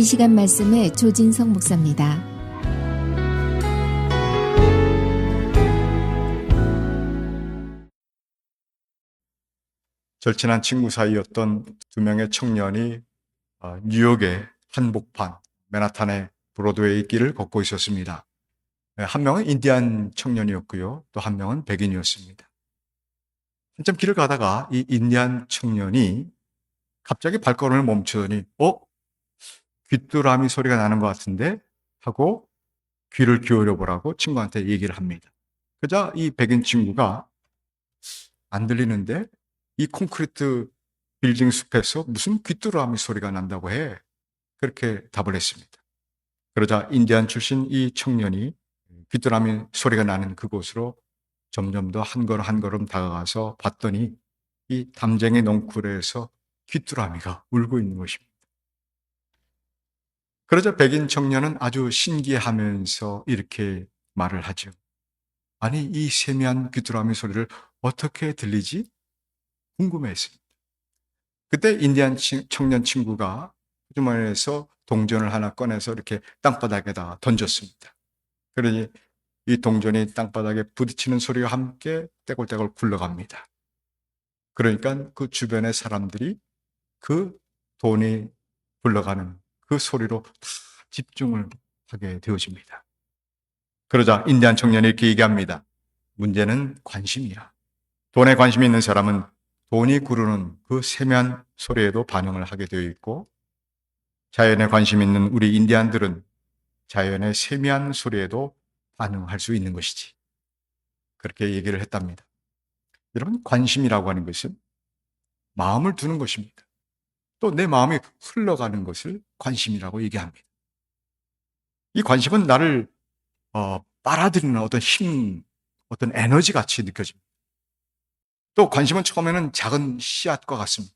이 시간 말씀에 조진성 목사입니다. 절친한 친구 사이였던 두 명의 청년이 뉴욕의 한복판 맨하탄의 브로드웨이 길을 걷고 있었습니다. 한 명은 인디안 청년이었고요. 또 한 명은 백인이었습니다. 한참 길을 가다가 이 인디안 청년이 갑자기 발걸음을 멈추더니 귀뚜라미 소리가 나는 것 같은데 하고 귀를 기울여 보라고 친구한테 얘기를 합니다. 그러자 이 백인 친구가 안 들리는데 이 콘크리트 빌딩 숲에서 무슨 귀뚜라미 소리가 난다고 해. 그렇게 답을 했습니다. 그러자 인디안 출신 이 청년이 귀뚜라미 소리가 나는 그곳으로 점점 더 한 걸음 한 걸음 다가가서 봤더니 이 담쟁이 넝쿨에서 귀뚜라미가 울고 있는 것입니다. 그러자 백인 청년은 아주 신기해하면서 이렇게 말을 하죠. 아니, 이 세미한 귀뚜라미 소리를 어떻게 들리지? 궁금해했습니다. 그때 인디안 청년 친구가 주머니에서 동전을 하나 꺼내서 이렇게 땅바닥에다 던졌습니다. 그러니 이 동전이 땅바닥에 부딪히는 소리와 함께 떼굴떼굴 굴러갑니다. 그러니까 그 주변의 사람들이 그 돈이 굴러가는 그 소리로 다 집중을 하게 되어집니다. 그러자 인디안 청년이 이렇게 얘기합니다. 문제는 관심이야. 돈에 관심이 있는 사람은 돈이 구르는 그 세미한 소리에도 반응을 하게 되어 있고, 자연에 관심 있는 우리 인디안들은 자연의 세미한 소리에도 반응할 수 있는 것이지. 그렇게 얘기를 했답니다. 여러분, 관심이라고 하는 것은 마음을 두는 것입니다. 또 내 마음이 흘러가는 것을 관심이라고 얘기합니다. 이 관심은 나를 빨아들이는 어떤 힘, 어떤 에너지 같이 느껴집니다. 또 관심은 처음에는 작은 씨앗과 같습니다.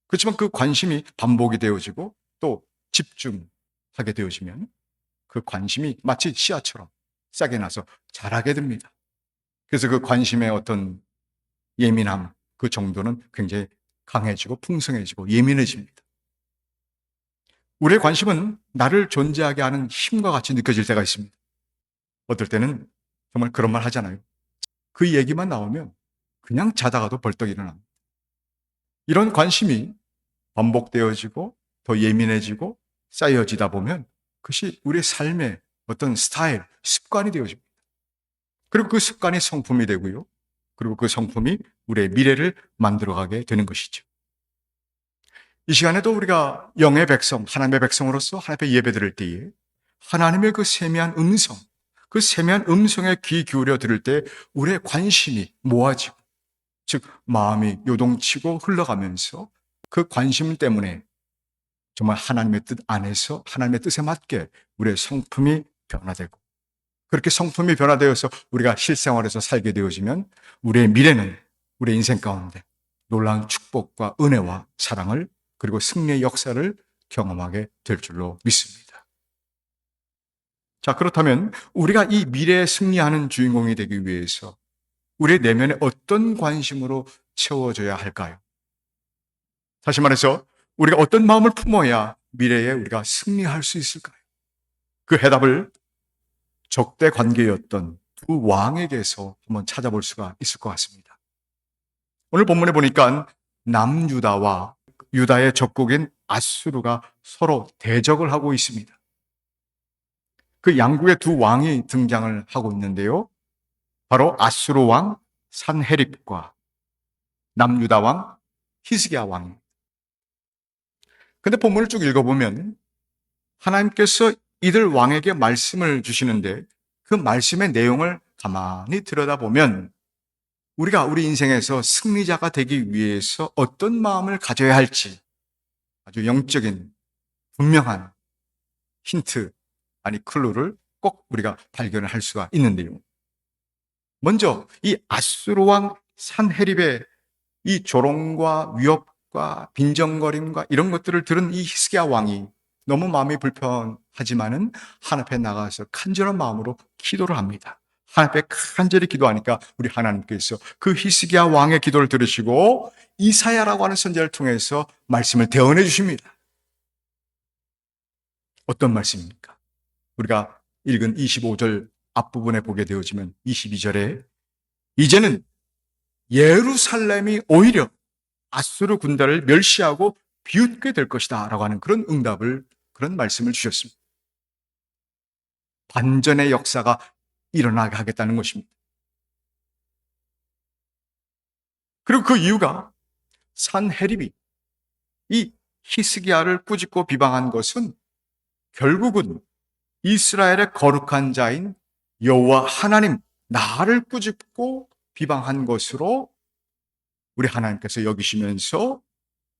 그렇지만 그 관심이 반복이 되어지고 또 집중하게 되어지면 그 관심이 마치 씨앗처럼 싹이 나서 자라게 됩니다. 그래서 그 관심의 어떤 예민함, 그 정도는 굉장히 강해지고 풍성해지고 예민해집니다. 우리의 관심은 나를 존재하게 하는 힘과 같이 느껴질 때가 있습니다. 어떨 때는 정말 그런 말 하잖아요. 그 얘기만 나오면 그냥 자다가도 벌떡 일어납니다. 이런 관심이 반복되어지고 더 예민해지고 쌓여지다 보면 그것이 우리의 삶의 어떤 스타일, 습관이 되어집니다. 그리고 그 습관이 성품이 되고요. 그리고 그 성품이 우리의 미래를 만들어가게 되는 것이죠. 이 시간에도 우리가 영의 백성, 하나님의 백성으로서 하나님 앞에 예배드릴 때에 하나님의 그 세미한 음성, 그 세미한 음성에 귀 기울여 들을 때 우리의 관심이 모아지고, 즉 마음이 요동치고 흘러가면서 그 관심 때문에 정말 하나님의 뜻 안에서 하나님의 뜻에 맞게 우리의 성품이 변화되고, 그렇게 성품이 변화되어서 우리가 실생활에서 살게 되어지면 우리의 미래는 우리의 인생 가운데 놀라운 축복과 은혜와 사랑을 그리고 승리의 역사를 경험하게 될 줄로 믿습니다. 자, 그렇다면 우리가 이 미래에 승리하는 주인공이 되기 위해서 우리의 내면에 어떤 관심으로 채워져야 할까요? 다시 말해서 우리가 어떤 마음을 품어야 미래에 우리가 승리할 수 있을까요? 그 해답을 적대 관계였던 두 왕에게서 한번 찾아볼 수가 있을 것 같습니다. 오늘 본문에 보니까 남유다와 유다의 적국인 아수르가 서로 대적을 하고 있습니다. 그 양국의 두 왕이 등장을 하고 있는데요. 바로 아수르 왕 산헤립과 남유다 왕 히스기야 왕입니다. 근데 본문을 쭉 읽어보면 하나님께서 이들 왕에게 말씀을 주시는데 그 말씀의 내용을 가만히 들여다보면 우리가 우리 인생에서 승리자가 되기 위해서 어떤 마음을 가져야 할지 아주 영적인 분명한 힌트, 아니 클루를 꼭 우리가 발견을 할 수가 있는데요. 먼저 이 아수르 왕 산헤립의 이 조롱과 위협과 빈정거림과 이런 것들을 들은 이 히스기야 왕이 너무 마음이 불편하지만은 하나님 앞에 나가서 간절한 마음으로 기도를 합니다. 하나님 앞에 간절히 기도하니까 우리 하나님께서 그 히스기야 왕의 기도를 들으시고 이사야라고 하는 선지자를 통해서 말씀을 대언해 주십니다. 어떤 말씀입니까? 우리가 읽은 25절 앞부분에 보게 되어지면 22절에 이제는 예루살렘이 오히려 아수르 군대를 멸시하고 비웃게 될 것이다 라고 하는 그런 응답을, 그런 말씀을 주셨습니다. 반전의 역사가 일어나게 하겠다는 것입니다. 그리고 그 이유가 산헤립이 이 히스기야를 꾸짖고 비방한 것은 결국은 이스라엘의 거룩한 자인 여호와 하나님, 나를 꾸짖고 비방한 것으로 우리 하나님께서 여기시면서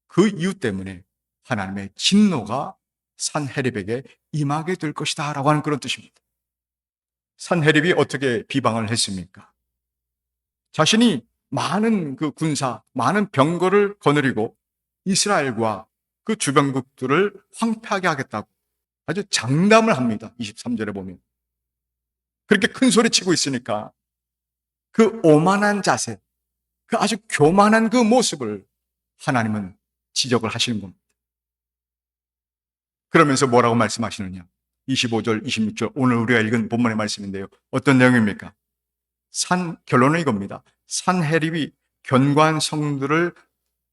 그 이유 때문에 하나님의 진노가 산헤립에게 임하게 될 것이다 라고 하는 그런 뜻입니다. 산헤립이 어떻게 비방을 했습니까? 자신이 많은 그 군사, 많은 병거를 거느리고 이스라엘과 그 주변국들을 황폐하게 하겠다고 아주 장담을 합니다. 23절에 보면. 그렇게 큰 소리 치고 있으니까 그 오만한 자세, 그 아주 교만한 그 모습을 하나님은 지적을 하시는 겁니다. 그러면서 뭐라고 말씀하시느냐? 25절, 26절, 오늘 우리가 읽은 본문의 말씀인데요. 어떤 내용입니까? 결론은 이겁니다. 산헤립이 견고한 성들을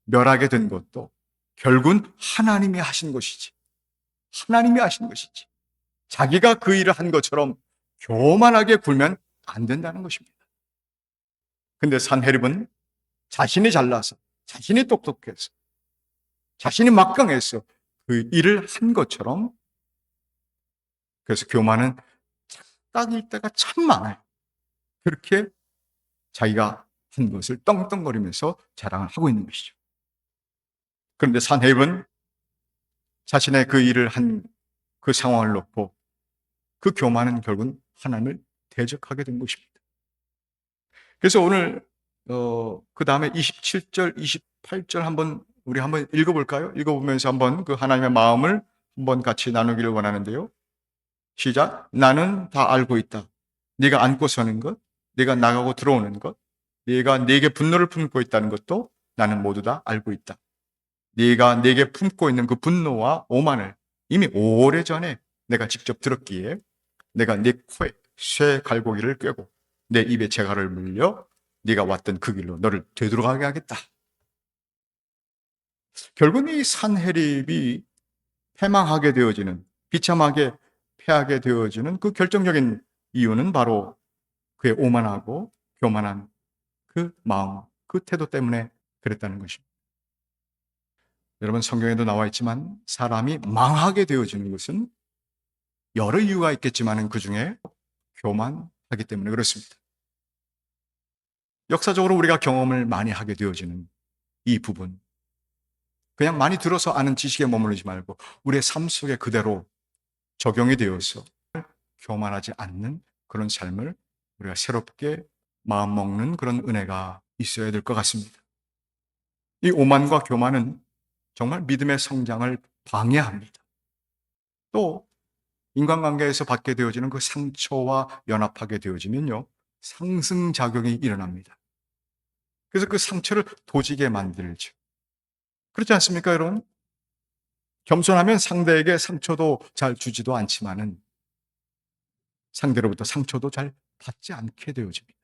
멸하게 된 것도 결국은 하나님이 하신 것이지. 하나님이 하신 것이지. 자기가 그 일을 한 것처럼 교만하게 굴면 안 된다는 것입니다. 근데 산헤립은 자신이 잘나서, 자신이 똑똑해서, 자신이 막강해서 그 일을 한 것처럼, 그래서 교만은 딱일 때가 참 많아요. 그렇게 자기가 한 것을 떵떵거리면서 자랑을 하고 있는 것이죠. 그런데 산헤립은 자신의 그 일을 한 그 상황을 놓고 그 교만은 결국은 하나님을 대적하게 된 것입니다. 그래서 오늘 그 다음에 27절, 28절 우리 한번 읽어볼까요? 읽어보면서 한번 그 하나님의 마음을 한번 같이 나누기를 원하는데요. 시작. 나는 다 알고 있다. 네가 안고 서는 것, 네가 나가고 들어오는 것, 네가 내게 분노를 품고 있다는 것도 나는 모두 다 알고 있다. 네가 내게 품고 있는 그 분노와 오만을 이미 오래전에 내가 직접 들었기에 내가 네 코에 쇠 갈고기를 꿰고 내 입에 재갈을 물려 네가 왔던 그 길로 너를 되돌아가게 하겠다. 결국은 이 산헤립이 패망하게 되어지는, 비참하게 패하게 되어지는 그 결정적인 이유는 바로 그의 오만하고 교만한 그 마음, 그 태도 때문에 그랬다는 것입니다. 여러분, 성경에도 나와 있지만 사람이 망하게 되어지는 것은 여러 이유가 있겠지만 그 중에 교만하기 때문에 그렇습니다. 역사적으로 우리가 경험을 많이 하게 되어지는 이 부분, 그냥 많이 들어서 아는 지식에 머무르지 말고 우리의 삶 속에 그대로 적용이 되어서 교만하지 않는 그런 삶을 우리가 새롭게 마음먹는 그런 은혜가 있어야 될 것 같습니다. 이 오만과 교만은 정말 믿음의 성장을 방해합니다. 또 인간관계에서 받게 되어지는 그 상처와 연합하게 되어지면요, 상승작용이 일어납니다. 그래서 그 상처를 도지게 만들죠. 그렇지 않습니까, 여러분? 겸손하면 상대에게 상처도 잘 주지도 않지만은 상대로부터 상처도 잘 받지 않게 되어집니다.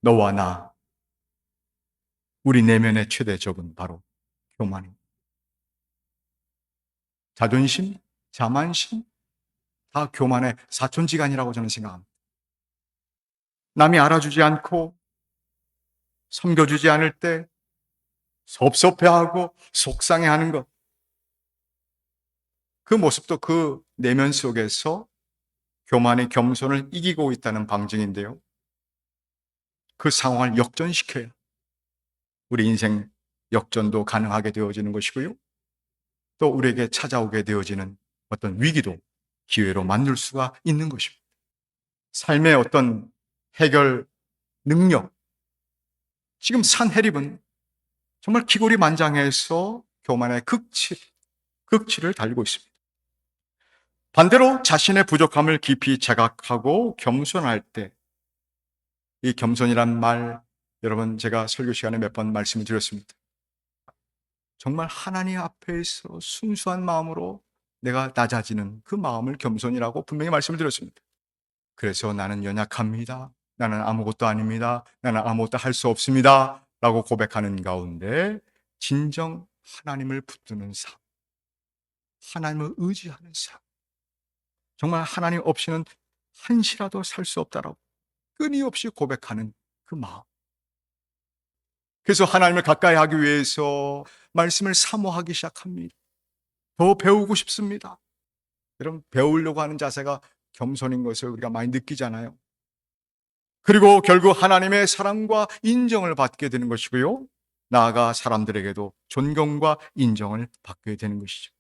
너와 나, 우리 내면의 최대 적은 바로 교만입니다. 자존심, 자만심, 다 교만의 사촌지간이라고 저는 생각합니다. 남이 알아주지 않고 섬겨주지 않을 때 섭섭해하고 속상해하는 것, 그 모습도 그 내면 속에서 교만의 겸손을 이기고 있다는 방증인데요. 그 상황을 역전시켜야 우리 인생 역전도 가능하게 되어지는 것이고요. 또 우리에게 찾아오게 되어지는 어떤 위기도 기회로 만들 수가 있는 것입니다. 삶의 어떤 해결 능력, 지금 산헤립은 정말 기고리만장해서 교만의 극치를 달리고 있습니다. 반대로 자신의 부족함을 깊이 자각하고 겸손할 때, 이 겸손이란 말, 여러분 제가 설교 시간에 몇 번 말씀을 드렸습니다. 정말 하나님 앞에서 순수한 마음으로 내가 낮아지는 그 마음을 겸손이라고 분명히 말씀을 드렸습니다. 그래서 나는 연약합니다. 나는 아무것도 아닙니다. 나는 아무것도 할 수 없습니다. 라고 고백하는 가운데 진정 하나님을 붙드는 삶, 하나님을 의지하는 삶, 정말 하나님 없이는 한시라도 살 수 없다라고 끊임없이 고백하는 그 마음. 그래서 하나님을 가까이 하기 위해서 말씀을 사모하기 시작합니다. 더 배우고 싶습니다. 여러분, 배우려고 하는 자세가 겸손인 것을 우리가 많이 느끼잖아요. 그리고 결국 하나님의 사랑과 인정을 받게 되는 것이고요. 나아가 사람들에게도 존경과 인정을 받게 되는 것이죠.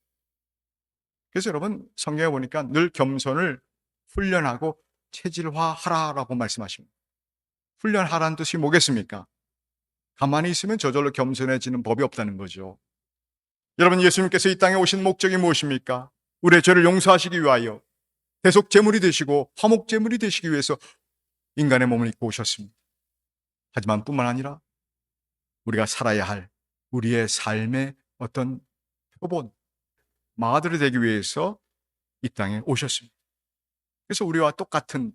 그래서 여러분, 성경에 보니까 늘 겸손을 훈련하고 체질화하라라고 말씀하십니다. 훈련하라는 뜻이 뭐겠습니까? 가만히 있으면 저절로 겸손해지는 법이 없다는 거죠. 여러분, 예수님께서 이 땅에 오신 목적이 무엇입니까? 우리의 죄를 용서하시기 위하여 대속 제물이 되시고 화목 제물이 되시기 위해서 인간의 몸을 입고 오셨습니다. 하지만 뿐만 아니라 우리가 살아야 할 우리의 삶의 어떤 표본, 마들이 되기 위해서 이 땅에 오셨습니다. 그래서 우리와 똑같은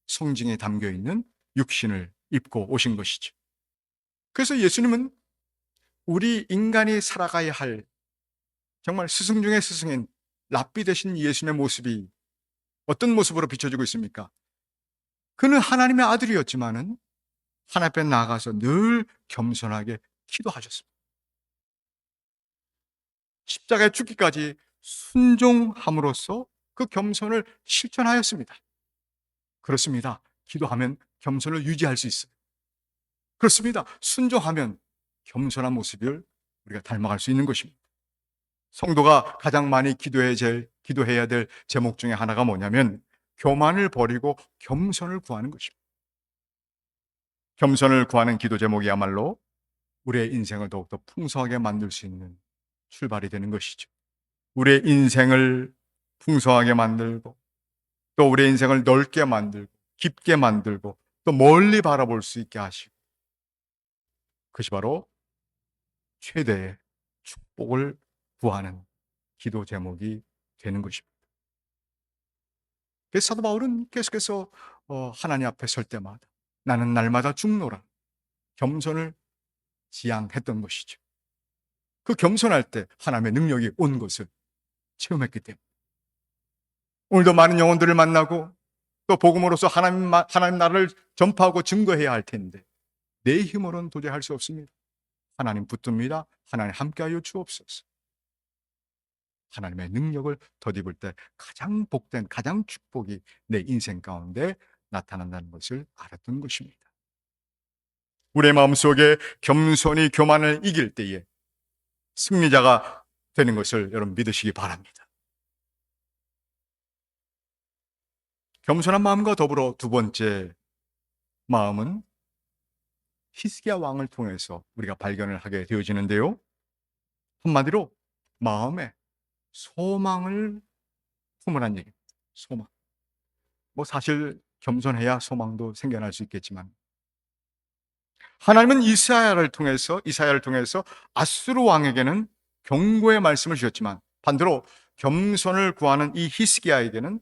성징에 담겨 있는 육신을 입고 오신 것이죠. 그래서 예수님은 우리 인간이 살아가야 할 정말 스승 중의 스승인 랍비 되신 예수님의 모습이 어떤 모습으로 비춰지고 있습니까? 그는 하나님의 아들이었지만은 하나님 앞에 나아가서 늘 겸손하게 기도하셨습니다. 십자가에 죽기까지 순종함으로써 그 겸손을 실천하였습니다. 그렇습니다. 기도하면 겸손을 유지할 수 있어요. 그렇습니다. 순종하면 겸손한 모습을 우리가 닮아갈 수 있는 것입니다. 성도가 가장 많이 기도해야 될 제목 중에 하나가 뭐냐면 교만을 버리고 겸손을 구하는 것입니다. 겸손을 구하는 기도 제목이야말로 우리의 인생을 더욱더 풍성하게 만들 수 있는 출발이 되는 것이죠. 우리의 인생을 풍성하게 만들고 또 우리의 인생을 넓게 만들고 깊게 만들고 또 멀리 바라볼 수 있게 하시고 그것이 바로 최대의 축복을 구하는 기도 제목이 되는 것입니다. 그래서 사도 바울은 계속해서 하나님 앞에 설 때마다 나는 날마다 죽노라 겸손을 지향했던 것이죠. 그 겸손할 때 하나님의 능력이 온 것을 체험했기 때문에 오늘도 많은 영혼들을 만나고 또 복음으로서 하나님 나라를 전파하고 증거해야 할 텐데 내 힘으로는 도저히 할 수 없습니다. 하나님 붙듭니다. 하나님 함께하여 주옵소서. 하나님의 능력을 덧입을 때 가장 복된 가장 축복이 내 인생 가운데 나타난다는 것을 알았던 것입니다. 우리의 마음속에 겸손히 교만을 이길 때에 승리자가 되는 것을 여러분 믿으시기 바랍니다. 겸손한 마음과 더불어 두 번째 마음은 히스기야 왕을 통해서 우리가 발견을 하게 되어지는데요. 한마디로 마음에 소망을 품으란 얘기입니다. 소망. 사실 겸손해야 소망도 생겨날 수 있겠지만 하나님은 이사야를 통해서 아수르 왕에게는 경고의 말씀을 주셨지만 반대로 겸손을 구하는 이 히스기야에게는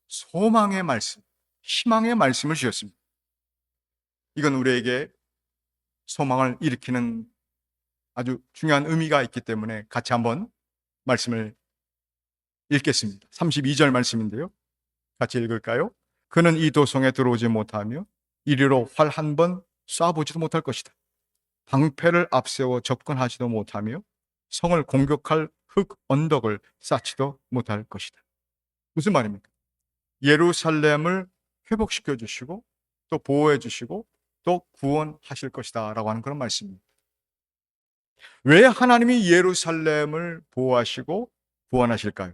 소망의 말씀, 희망의 말씀을 주셨습니다. 이건 우리에게 소망을 일으키는 아주 중요한 의미가 있기 때문에 같이 한번 말씀을 읽겠습니다. 32절 말씀인데요. 같이 읽을까요? 그는 이 도성에 들어오지 못하며 이리로 활 한 번 쏴보지도 못할 것이다. 방패를 앞세워 접근하지도 못하며 성을 공격할 흙 언덕을 쌓지도 못할 것이다. 무슨 말입니까? 예루살렘을 회복시켜 주시고 또 보호해 주시고 또 구원하실 것이다 라고 하는 그런 말씀입니다. 왜 하나님이 예루살렘을 보호하시고 구원하실까요?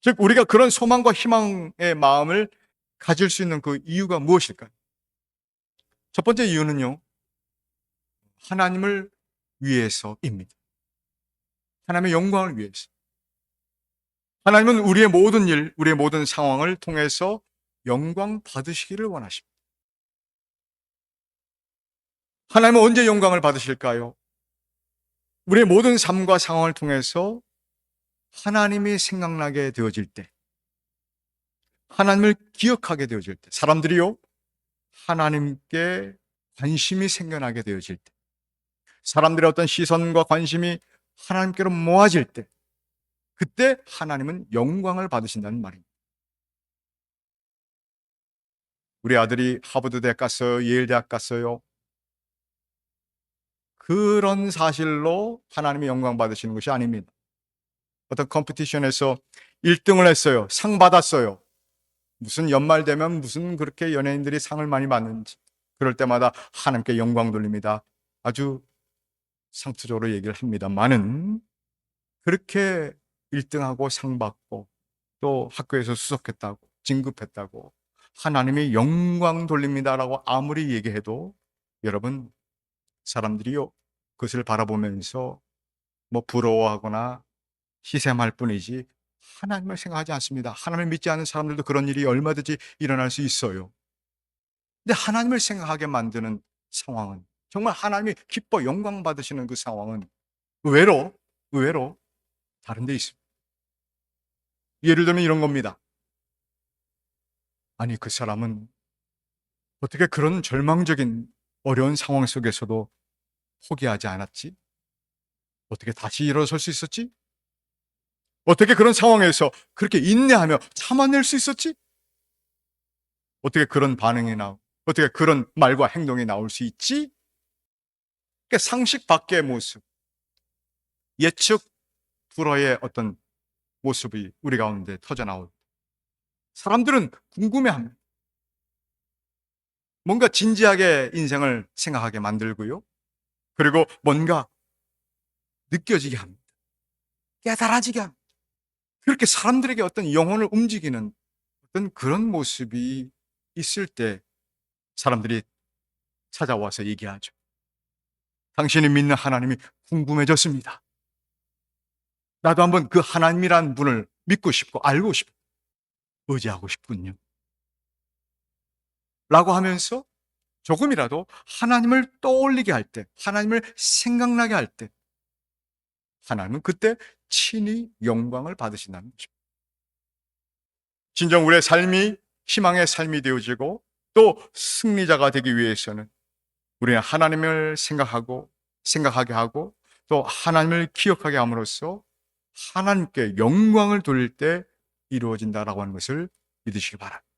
즉 우리가 그런 소망과 희망의 마음을 가질 수 있는 그 이유가 무엇일까요? 첫 번째 이유는요, 하나님을 위해서입니다. 하나님의 영광을 위해서. 하나님은 우리의 모든 일, 우리의 모든 상황을 통해서 영광 받으시기를 원하십니다. 하나님은 언제 영광을 받으실까요? 우리의 모든 삶과 상황을 통해서 하나님이 생각나게 되어질 때, 하나님을 기억하게 되어질 때, 사람들이요, 하나님께 관심이 생겨나게 되어질 때, 사람들의 어떤 시선과 관심이 하나님께로 모아질 때, 그때 하나님은 영광을 받으신다는 말입니다. 우리 아들이 하버드 대학 갔어요, 예일 대학 갔어요. 그런 사실로 하나님의 영광 받으시는 것이 아닙니다. 어떤 컴피티션에서 1등을 했어요. 상 받았어요. 무슨 연말 되면 무슨 그렇게 연예인들이 상을 많이 받는지, 그럴 때마다 하나님께 영광 돌립니다. 아주 상투적으로 얘기를 합니다만은, 그렇게 1등하고 상 받고 또 학교에서 수석했다고, 진급했다고, 하나님이 영광 돌립니다라고 아무리 얘기해도, 여러분, 사람들이요, 그것을 바라보면서 뭐 부러워하거나 희생할 뿐이지 하나님을 생각하지 않습니다. 하나님을 믿지 않는 사람들도 그런 일이 얼마든지 일어날 수 있어요. 근데 하나님을 생각하게 만드는 상황은, 정말 하나님이 기뻐 영광 받으시는 그 상황은 의외로 다른 데 있습니다. 예를 들면 이런 겁니다. 아니, 그 사람은 어떻게 그런 절망적인 어려운 상황 속에서도 포기하지 않았지? 어떻게 다시 일어설 수 있었지? 어떻게 그런 상황에서 그렇게 인내하며 참아낼 수 있었지? 어떻게 그런 반응이 나오고, 어떻게 그런 말과 행동이 나올 수 있지? 그러니까 상식 밖의 모습, 예측 불허의 어떤 모습이 우리 가운데 터져 나올 때, 사람들은 궁금해합니다. 뭔가 진지하게 인생을 생각하게 만들고요. 그리고 뭔가 느껴지게 합니다. 깨달아지게 합니다. 그렇게 사람들에게 어떤 영혼을 움직이는 어떤 그런 모습이 있을 때 사람들이 찾아와서 얘기하죠. 당신이 믿는 하나님이 궁금해졌습니다. 나도 한번 그 하나님이란 분을 믿고 싶고 알고 싶고 의지하고 싶군요. 라고 하면서 조금이라도 하나님을 떠올리게 할 때, 하나님을 생각나게 할 때, 하나님은 그때 친히 영광을 받으신다는 것입니다. 진정 우리의 삶이 희망의 삶이 되어지고 또 승리자가 되기 위해서는 우리는 하나님을 생각하게 하고 또 하나님을 기억하게 함으로써 하나님께 영광을 돌릴 때 이루어진다라고 하는 것을 믿으시기 바랍니다.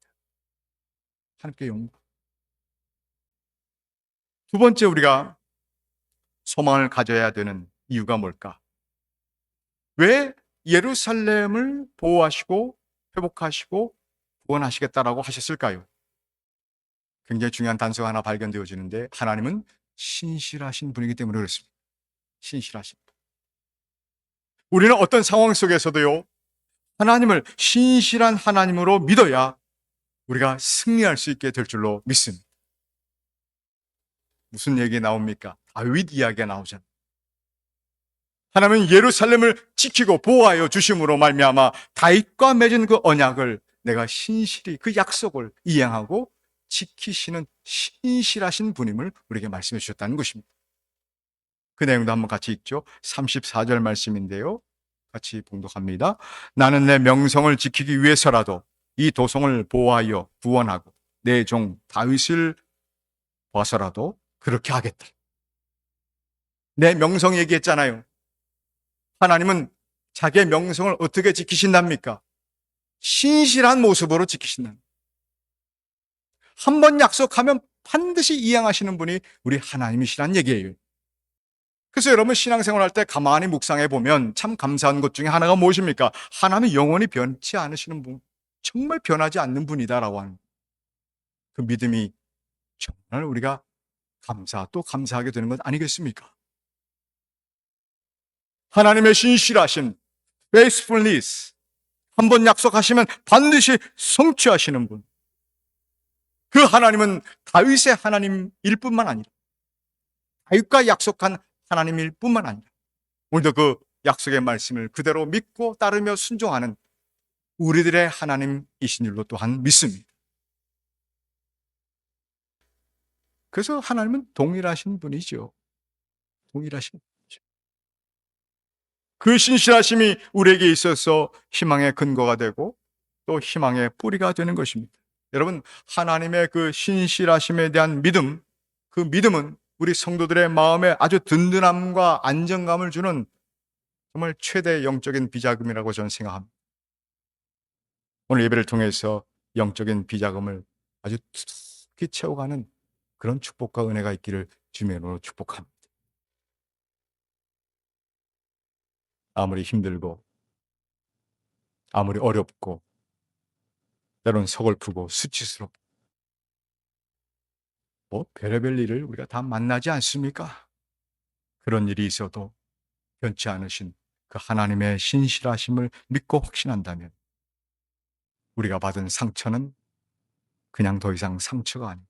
하나님께 영광. 두 번째, 우리가 소망을 가져야 되는 이유가 뭘까? 왜 예루살렘을 보호하시고 회복하시고 구원하시겠다라고 하셨을까요? 굉장히 중요한 단서가 하나 발견되어지는데, 하나님은 신실하신 분이기 때문에 그렇습니다. 신실하신 분. 우리는 어떤 상황 속에서도요, 하나님을 신실한 하나님으로 믿어야 우리가 승리할 수 있게 될 줄로 믿습니다. 무슨 얘기 나옵니까? 다윗 이야기가 나오잖아요. 하나님은 예루살렘을 지키고 보호하여 주심으로 말미암아 다윗과 맺은 그 언약을 내가 신실히 그 약속을 이행하고 지키시는 신실하신 분임을 우리에게 말씀해 주셨다는 것입니다. 그 내용도 한번 같이 읽죠. 34절 말씀인데요. 같이 봉독합니다. 나는 내 명성을 지키기 위해서라도 이 도성을 보호하여 구원하고 내 종 다윗을 봐서라도 그렇게 하겠다. 내 명성 얘기했잖아요. 하나님은 자기의 명성을 어떻게 지키신답니까? 신실한 모습으로 지키신답니다. 한 번 약속하면 반드시 이행하시는 분이 우리 하나님이시란 얘기예요. 그래서 여러분 신앙생활 할 때 가만히 묵상해 보면 참 감사한 것 중에 하나가 무엇입니까? 하나님이 영원히 변치 않으시는 분, 정말 변하지 않는 분이다라고 하는 그 믿음이 정말 우리가 또 감사하게 되는 것 아니겠습니까? 하나님의 신실하신 faithfulness, 한번 약속하시면 반드시 성취하시는 분. 그 하나님은 다윗의 하나님일 뿐만 아니라 다윗과 약속한 하나님일 뿐만 아니라 오늘도 그 약속의 말씀을 그대로 믿고 따르며 순종하는 우리들의 하나님이신 줄로 또한 믿습니다. 그래서 하나님은 동일하신 분이죠. 동일하신 분이죠. 그 신실하심이 우리에게 있어서 희망의 근거가 되고 또 희망의 뿌리가 되는 것입니다. 여러분, 하나님의 그 신실하심에 대한 믿음, 그 믿음은 우리 성도들의 마음에 아주 든든함과 안정감을 주는 정말 최대 영적인 비자금이라고 저는 생각합니다. 오늘 예배를 통해서 영적인 비자금을 아주 깊이 채워가는 그런 축복과 은혜가 있기를 주님의 이름으로 축복합니다. 아무리 힘들고 아무리 어렵고 때로는 서글프고 수치스럽고 뭐 별의별 일을 우리가 다 만나지 않습니까? 그런 일이 있어도 변치 않으신 그 하나님의 신실하심을 믿고 확신한다면 우리가 받은 상처는 그냥 더 이상 상처가 아니고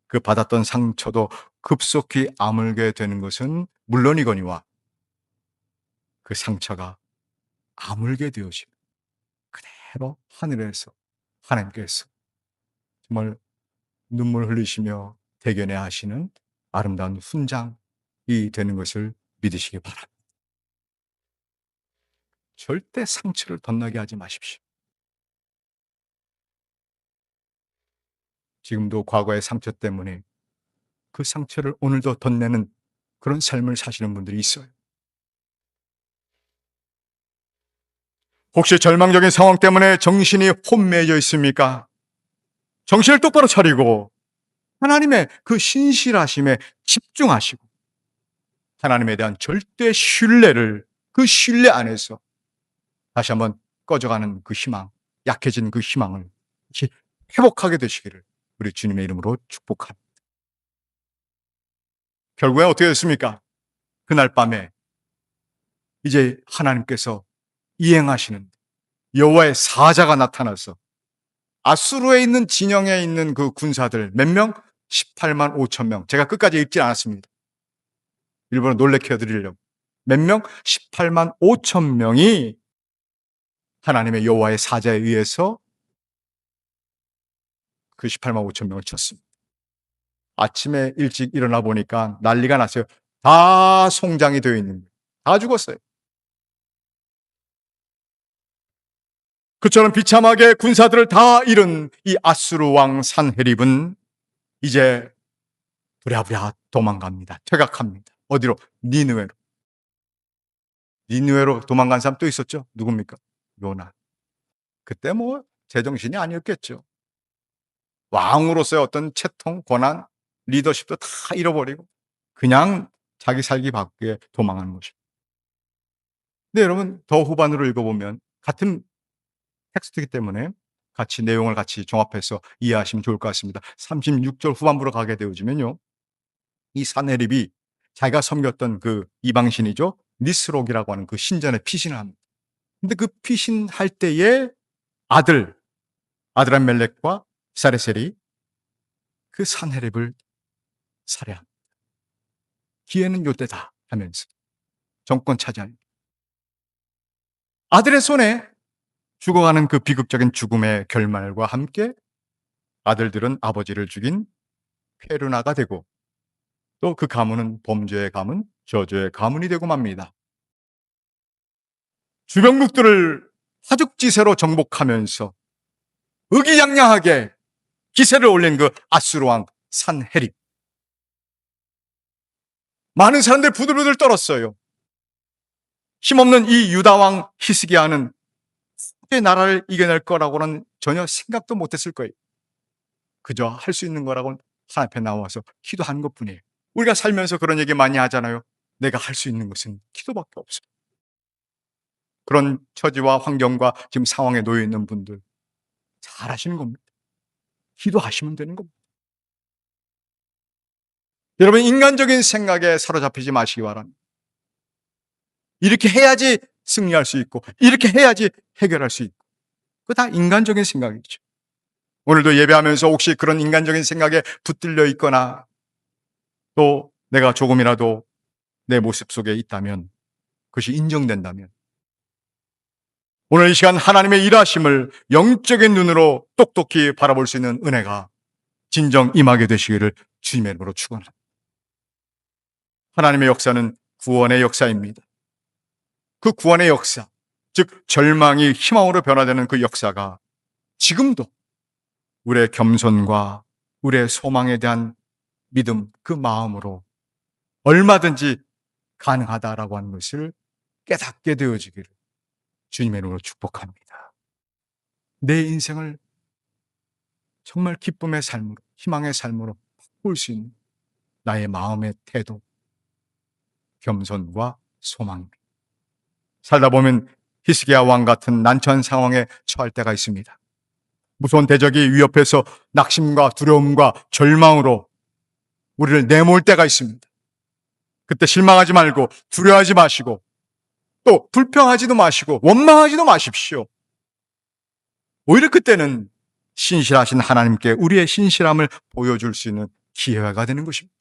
그 받았던 상처도 급속히 아물게 되는 것은 물론이거니와 그 상처가 아물게 되어지면 그대로 하늘에서 하나님께서 정말 눈물 흘리시며 대견해 하시는 아름다운 훈장이 되는 것을 믿으시기 바랍니다. 절대 상처를 덧나게 하지 마십시오. 지금도 과거의 상처 때문에 그 상처를 오늘도 덧내는 그런 삶을 사시는 분들이 있어요. 혹시 절망적인 상황 때문에 정신이 혼미해져 있습니까? 정신을 똑바로 차리고 하나님의 그 신실하심에 집중하시고 하나님에 대한 절대 신뢰를, 그 신뢰 안에서 다시 한번 꺼져가는 그 희망, 약해진 그 희망을 다시 회복하게 되시기를 우리 주님의 이름으로 축복합니다. 결국엔 어떻게 됐습니까? 그날 밤에 이제 하나님께서 이행하시는 여호와의 사자가 나타나서 아수르에 있는 진영에 있는 그 군사들 몇 명? 18만 5천 명. 제가 끝까지 읽지 않았습니다. 일부러 놀래켜 드리려고. 몇 명? 18만 5천 명이 하나님의 여호와의 사자에 의해서 그 18만 5천 명을 쳤습니다. 아침에 일찍 일어나 보니까 난리가 났어요. 다 송장이 되어 있는 거예요. 다 죽었어요. 그처럼 비참하게 군사들을 다 잃은 이 아수르 왕 산헤립은 이제 부랴부랴 도망갑니다. 퇴각합니다. 어디로? 니느웨로. 니느웨로 도망간 사람 또 있었죠? 누굽니까? 요나. 그때 뭐 제정신이 아니었겠죠. 왕으로서의 어떤 채통, 권한, 리더십도 다 잃어버리고 그냥 자기 살기 바꾸게 도망하는 것입니다. 근데 여러분 더 후반으로 읽어보면 같은 텍스트이기 때문에 같이 내용을 같이 종합해서 이해하시면 좋을 것 같습니다. 36절 후반부로 가게 되어지면요. 이 산헤립이 자기가 섬겼던 그 이방신이죠. 니스록이라고 하는 그 신전에 피신을 합니다. 근데 그 피신할 때에 아드람멜렉과 사레셀이 그 산헤립을 살해합니다. 기회는 요때다 하면서 정권 차지합니다. 아들의 손에 죽어가는 그 비극적인 죽음의 결말과 함께 아들들은 아버지를 죽인 페르나가 되고 또 그 가문은 범죄의 가문, 저주의 가문이 되고 맙니다. 주변국들을 화죽지세로 정복하면서 의기양양하게 기세를 올린 그 아수르 왕 산헤립. 많은 사람들이 부들부들 떨었어요. 힘없는 이 유다 왕 히스기야는 어떻게 나라를 이겨낼 거라고는 전혀 생각도 못했을 거예요. 그저 할 수 있는 거라고는 하나님 앞에 나와서 기도하는 것뿐이에요. 우리가 살면서 그런 얘기 많이 하잖아요. 내가 할 수 있는 것은 기도밖에 없어요. 그런 처지와 환경과 지금 상황에 놓여 있는 분들 잘 하시는 겁니다. 기도하시면 되는 겁니다. 여러분 인간적인 생각에 사로잡히지 마시기 바랍니다. 이렇게 해야지 승리할 수 있고 이렇게 해야지 해결할 수 있고 그거 다 인간적인 생각이죠. 오늘도 예배하면서 혹시 그런 인간적인 생각에 붙들려 있거나 또 내가 조금이라도 내 모습 속에 있다면 그것이 인정된다면 오늘 이 시간 하나님의 일하심을 영적인 눈으로 똑똑히 바라볼 수 있는 은혜가 진정 임하게 되시기를 주님의 이름으로 축원합니다. 하나님의 역사는 구원의 역사입니다. 그 구원의 역사, 즉 절망이 희망으로 변화되는 그 역사가 지금도 우리의 겸손과 우리의 소망에 대한 믿음, 그 마음으로 얼마든지 가능하다라고 하는 것을 깨닫게 되어지기를 주님의 이름으로 축복합니다. 내 인생을 정말 기쁨의 삶으로, 희망의 삶으로 바꿀 수 있는 나의 마음의 태도, 겸손과 소망입니다. 살다 보면 히스기야 왕 같은 난처한 상황에 처할 때가 있습니다. 무서운 대적이 위협해서 낙심과 두려움과 절망으로 우리를 내몰 때가 있습니다. 그때 실망하지 말고 두려워하지 마시고 또 불평하지도 마시고 원망하지도 마십시오. 오히려 그때는 신실하신 하나님께 우리의 신실함을 보여줄 수 있는 기회가 되는 것입니다.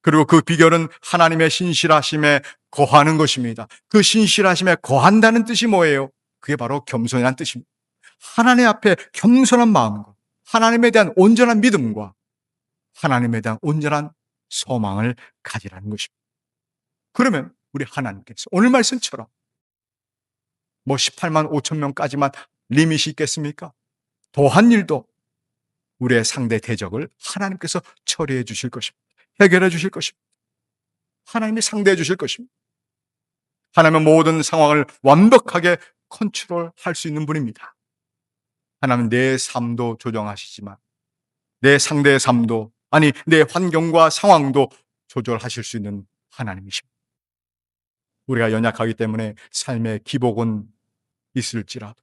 그리고 그 비결은 하나님의 신실하심에 거하는 것입니다. 그 신실하심에 거한다는 뜻이 뭐예요? 그게 바로 겸손이라는 뜻입니다. 하나님 앞에 겸손한 마음과 하나님에 대한 온전한 믿음과 하나님에 대한 온전한 소망을 가지라는 것입니다. 그러면 우리 하나님께서 오늘 말씀처럼 18만 5천 명까지만 리밋이 있겠습니까? 더한 일도 우리의 상대 대적을 하나님께서 처리해 주실 것입니다. 해결해 주실 것입니다. 하나님이 상대해 주실 것입니다. 하나님은 모든 상황을 완벽하게 컨트롤할 수 있는 분입니다. 하나님은 내 삶도 조정하시지만 내 상대의 삶도, 아니 내 환경과 상황도 조절하실 수 있는 하나님이십니다. 우리가 연약하기 때문에 삶의 기복은 있을지라도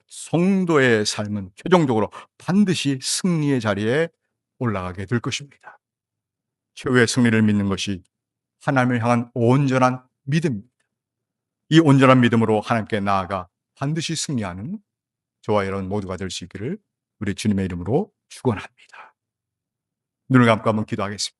성도의 삶은 최종적으로 반드시 승리의 자리에 올라가게 될 것입니다. 최후의 승리를 믿는 것이 하나님을 향한 온전한 믿음입니다. 이 온전한 믿음으로 하나님께 나아가 반드시 승리하는 저와 여러분 모두가 될 수 있기를 우리 주님의 이름으로 축원합니다. 눈을 감고 한번 기도하겠습니다.